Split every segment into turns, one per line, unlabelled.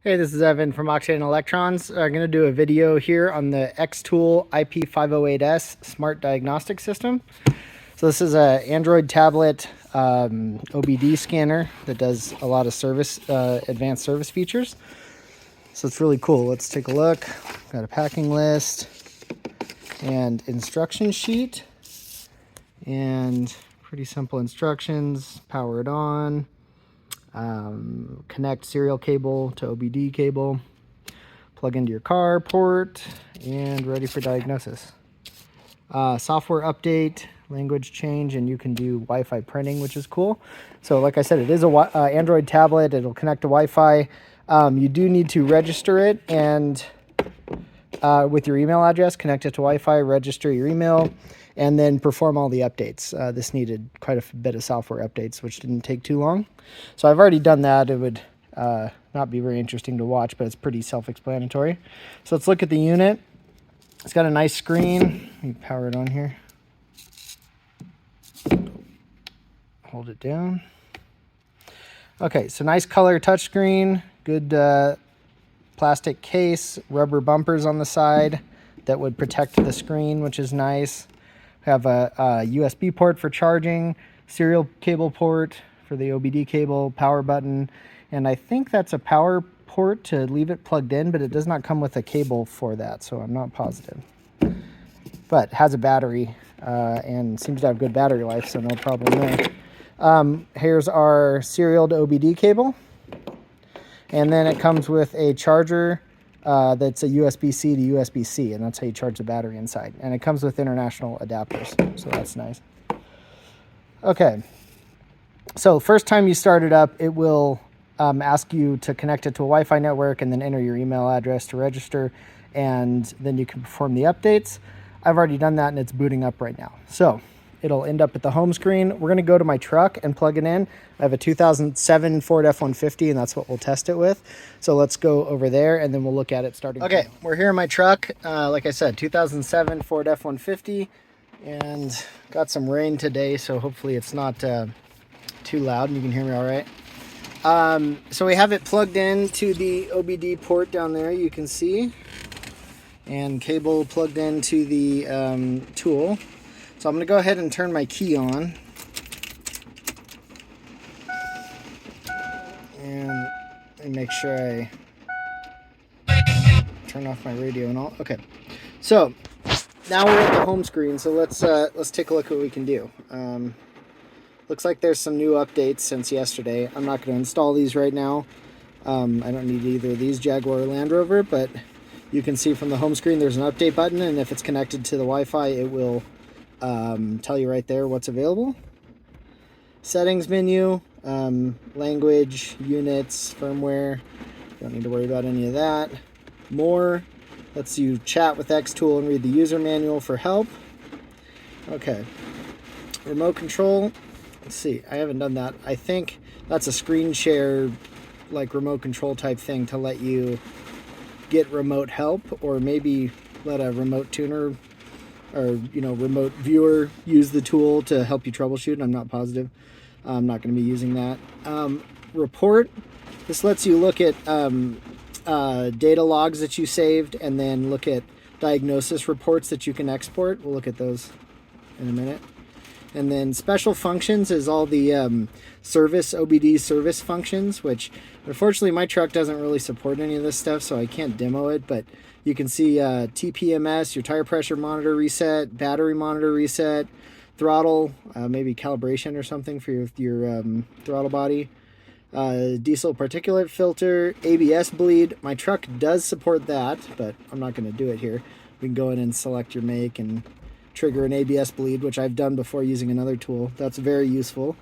Hey, this is Evan from Octane Electrons. I'm going to do a video here on the XTOOL IP508S Smart Diagnostic System. So this is an Android tablet OBD scanner that does a lot of advanced service features. So it's really cool. Let's take a look. Got a packing list and instruction sheet and pretty simple instructions. Power it on. Connect serial cable to OBD cable, plug into your car port, and ready for diagnosis. Software update, language change, and you can do Wi-Fi printing, which is cool. So like I said, it is a Android tablet. It'll connect to Wi-Fi. You do need to register it and with your email address, connect it to Wi-Fi, register your email, and then perform all the updates. This needed quite a bit of software updates, which didn't take too long. So I've already done that. It would not be very interesting to watch, but it's pretty self-explanatory. So let's look at the unit. It's got a nice screen. Let me power it on here. Hold it down. Okay, so nice color touchscreen, good plastic case, rubber bumpers on the side that would protect the screen, which is nice. We have a USB port for charging, serial cable port for the OBD cable, power button, and I think that's a power port to leave it plugged in, but it does not come with a cable for that, so I'm not positive. But has a battery and seems to have good battery life, so no problem there. Here's our serial to OBD cable. And then it comes with a charger that's a USB-C to USB-C, and that's how you charge the battery inside. And it comes with international adapters, so that's nice. Okay, so first time you start it up, it will ask you to connect it to a Wi-Fi network and then enter your email address to register, and then you can perform the updates. I've already done that, and it's booting up right now. So it'll end up at the home screen. We're going to go to my truck and plug it in. I have a 2007 Ford F-150, and that's what we'll test it with. So let's go over there, and then we'll look at it starting. Okay, we're here in my truck. Like I said, 2007 Ford F-150, and got some rain today, so hopefully it's not too loud and you can hear me all right. So we have it plugged in to the OBD port down there, you can see, and cable plugged into the tool. So I'm going to go ahead and turn my key on. And let me make sure I turn off my radio and all. Okay. So now we're at the home screen. So let's take a look at what we can do. Looks like there's some new updates since yesterday. I'm not going to install these right now. I don't need either of these, Jaguar or Land Rover, but you can see from the home screen there's an update button, and if it's connected to the Wi-Fi, it will tell you right there what's available. Settings menu, language, units, firmware. Don't need to worry about any of that. More lets you chat with XTOOL and read the user manual for help. Okay. Remote control. Let's see. I haven't done that. I think that's a screen share, like remote control type thing to let you get remote help, or maybe let a remote tuner or remote viewer use the tool to help you troubleshoot. I'm not positive. I'm not going to be using that. Report. This lets you look at data logs that you saved, and then look at diagnosis reports that you can export. We'll look at those in a minute. And then special functions is all the OBD service functions, which unfortunately my truck doesn't really support any of this stuff, so I can't demo it, but you can see TPMS, your tire pressure monitor reset, battery monitor reset, throttle, maybe calibration or something for your throttle body, diesel particulate filter, ABS bleed. My truck does support that, but I'm not going to do it here. We can go in and select your make and trigger an ABS bleed, which I've done before using another tool. That's very useful.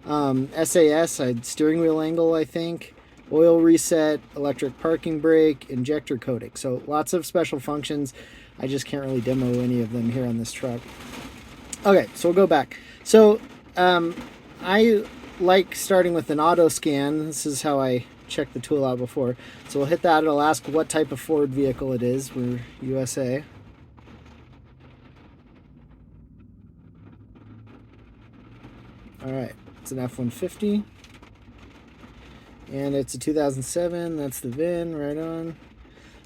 SAS, steering wheel angle, I think. Oil reset, electric parking brake, injector coating. So lots of special functions. I just can't really demo any of them here on this truck. Okay, so we'll go back. So I like starting with an auto scan. This is how I checked the tool out before. So we'll hit that. It'll ask what type of Ford vehicle it is. We're USA. All right, it's an F-150. And it's a 2007. That's the VIN. Right on.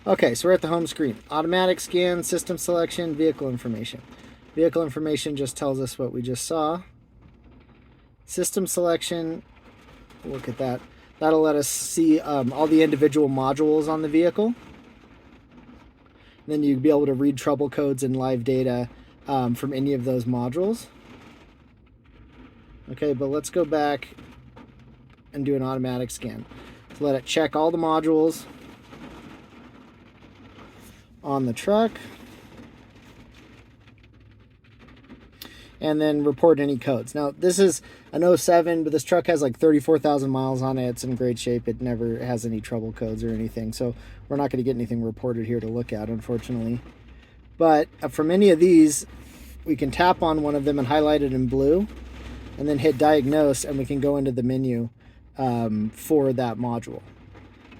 Okay, so we're at the home screen. Automatic scan, system selection, vehicle information. Vehicle information just tells us what we just saw. System selection, look at that. That'll let us see all the individual modules on the vehicle. Then you'd be able to read trouble codes and live data from any of those modules. Okay, but let's go back and do an automatic scan. So let it check all the modules on the truck. And then report any codes. Now, this is an 07, but this truck has like 34,000 miles on it. It's in great shape. It never has any trouble codes or anything. So we're not going to get anything reported here to look at, unfortunately. But from any of these, we can tap on one of them and highlight it in blue, and then hit diagnose, and we can go into the menu for that module.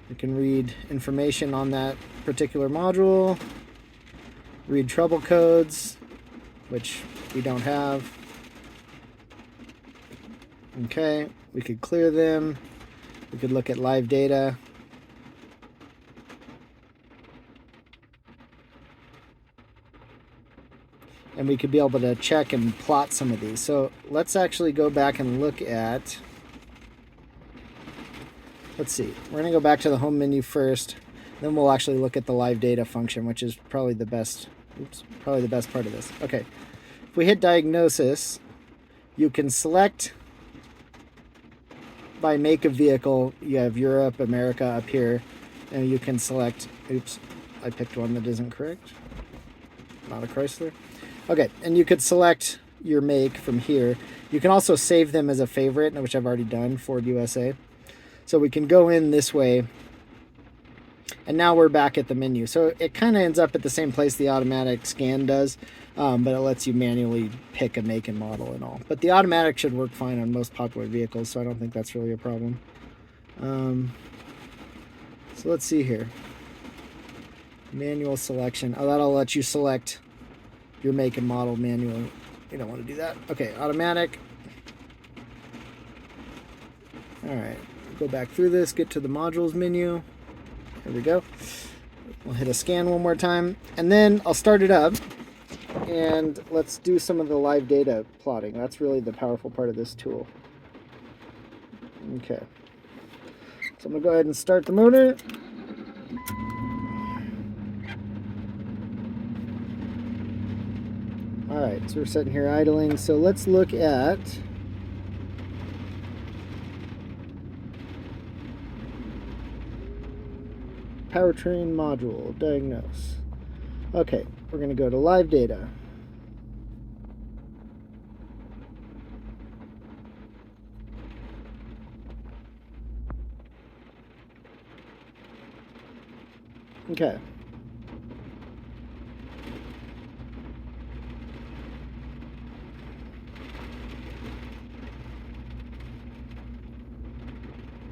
We can read information on that particular module, read trouble codes, which we don't have. Okay, we could clear them. We could look at live data. And we could be able to check and plot some of these. So let's actually go back and look at, let's see, we're gonna go back to the home menu first, then we'll actually look at the live data function, which is probably the best, probably the best part of this. Okay, if we hit diagnosis, you can select by make of vehicle. You have Europe, America up here, and you can select, oops, I picked one that isn't correct, not a Chrysler. Okay, and you could select your make from here. You can also save them as a favorite, which I've already done, Ford USA. So we can go in this way, and now we're back at the menu. So it kind of ends up at the same place the automatic scan does, but it lets you manually pick a make and model and all. But the automatic should work fine on most popular vehicles, so I don't think that's really a problem. So let's see here. Manual selection. Oh, that'll let you select your make and model manually. You don't want to do that. Okay, automatic. All right, go back through this, get to the modules menu. There we go. We'll hit a scan one more time, and then I'll start it up, and let's do some of the live data plotting. That's really the powerful part of this tool. Okay, so I'm gonna go ahead and start the motor. All right, so we're sitting here idling. So let's look at powertrain module, diagnose. Okay, we're going to go to live data. Okay.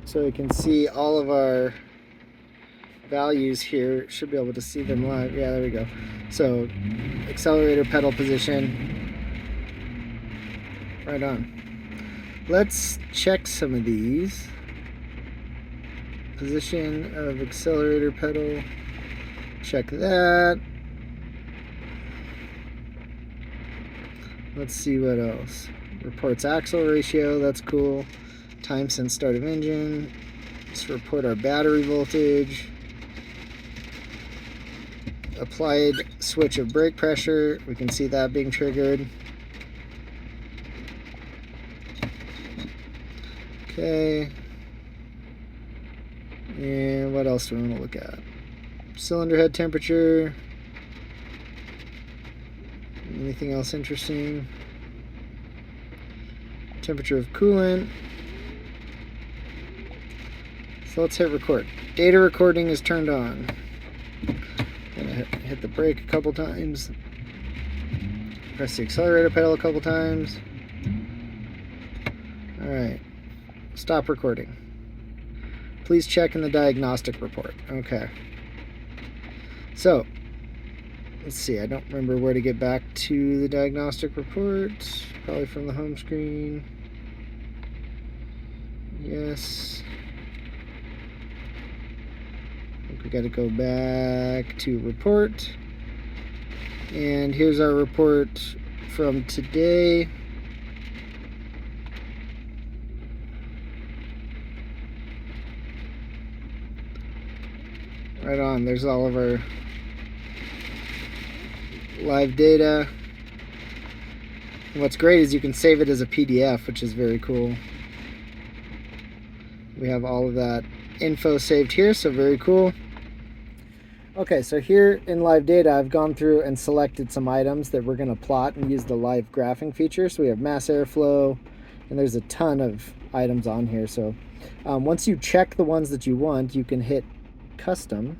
So we can see all of our values here. Should be able to see them live. Yeah, there we go. So accelerator pedal position. Right on. Let's check some of these. Position of accelerator pedal. Check that. Let's see what else. Reports axle ratio. That's cool. Time since start of engine. Let's report our battery voltage. Applied switch of brake pressure. We can see that being triggered. Okay. And what else do we want to look at? Cylinder head temperature. Anything else interesting? Temperature of coolant. So let's hit record. Data recording is turned on. Gonna hit the brake a couple times. Press the accelerator pedal a couple times. Alright. Stop recording. Please check in the diagnostic report. Okay. So, let's see. I don't remember where to get back to the diagnostic report. Probably from the home screen. Yes. We got to go back to report. And here's our report from today. Right on, there's all of our live data. And what's great is you can save it as a PDF, which is very cool. We have all of that info saved here, so very cool. Okay, so here in live data, I've gone through and selected some items that we're going to plot and use the live graphing feature. So we have mass airflow, and there's a ton of items on here. So once you check the ones that you want, you can hit custom,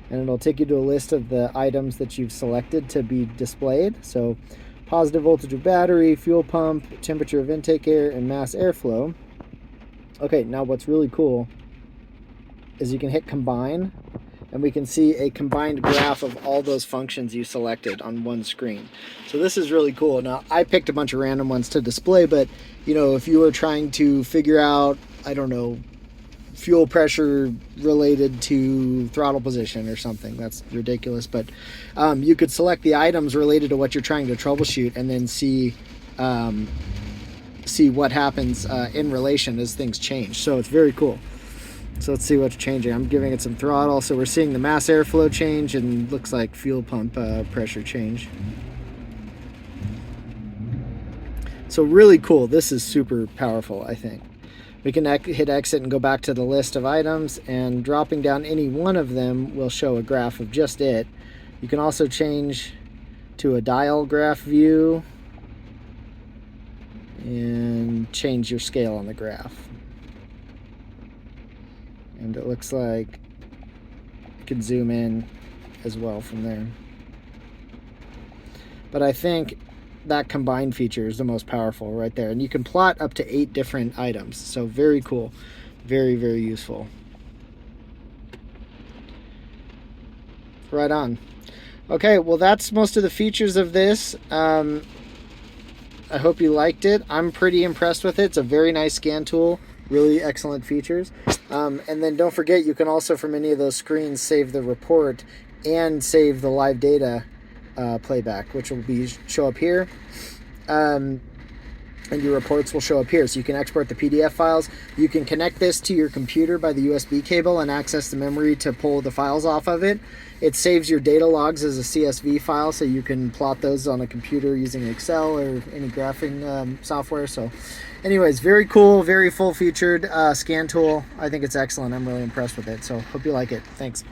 and it'll take you to a list of the items that you've selected to be displayed. So positive voltage of battery, fuel pump, temperature of intake air, and mass airflow. Okay, now what's really cool is you can hit combine, and we can see a combined graph of all those functions you selected on one screen. So this is really cool. Now, I picked a bunch of random ones to display, but you know, if you were trying to figure out, I don't know, fuel pressure related to throttle position or something, that's ridiculous, but you could select the items related to what you're trying to troubleshoot and then see what happens in relation as things change. So it's very cool. So let's see what's changing. I'm giving it some throttle, so we're seeing the mass airflow change and looks like fuel pump pressure change. So really cool. This is super powerful, I think. We can hit exit and go back to the list of items, and dropping down any one of them will show a graph of just it. You can also change to a dial graph view and change your scale on the graph. And it looks like you can zoom in as well from there. But I think that combined feature is the most powerful right there. And you can plot up to 8 different items. So very cool. Very, very useful. Right on. Okay, well that's most of the features of this. I hope you liked it. I'm pretty impressed with it. It's a very nice scan tool. Really excellent features. And then don't forget, you can also from any of those screens save the report and save the live data playback, which will show up here. And your reports will show up here. So you can export the PDF files. You can connect this to your computer by the USB cable and access the memory to pull the files off of it. It saves your data logs as a CSV file, so you can plot those on a computer using Excel or any graphing software. So anyways, very cool, very full-featured scan tool. I think it's excellent. I'm really impressed with it. So hope you like it. Thanks.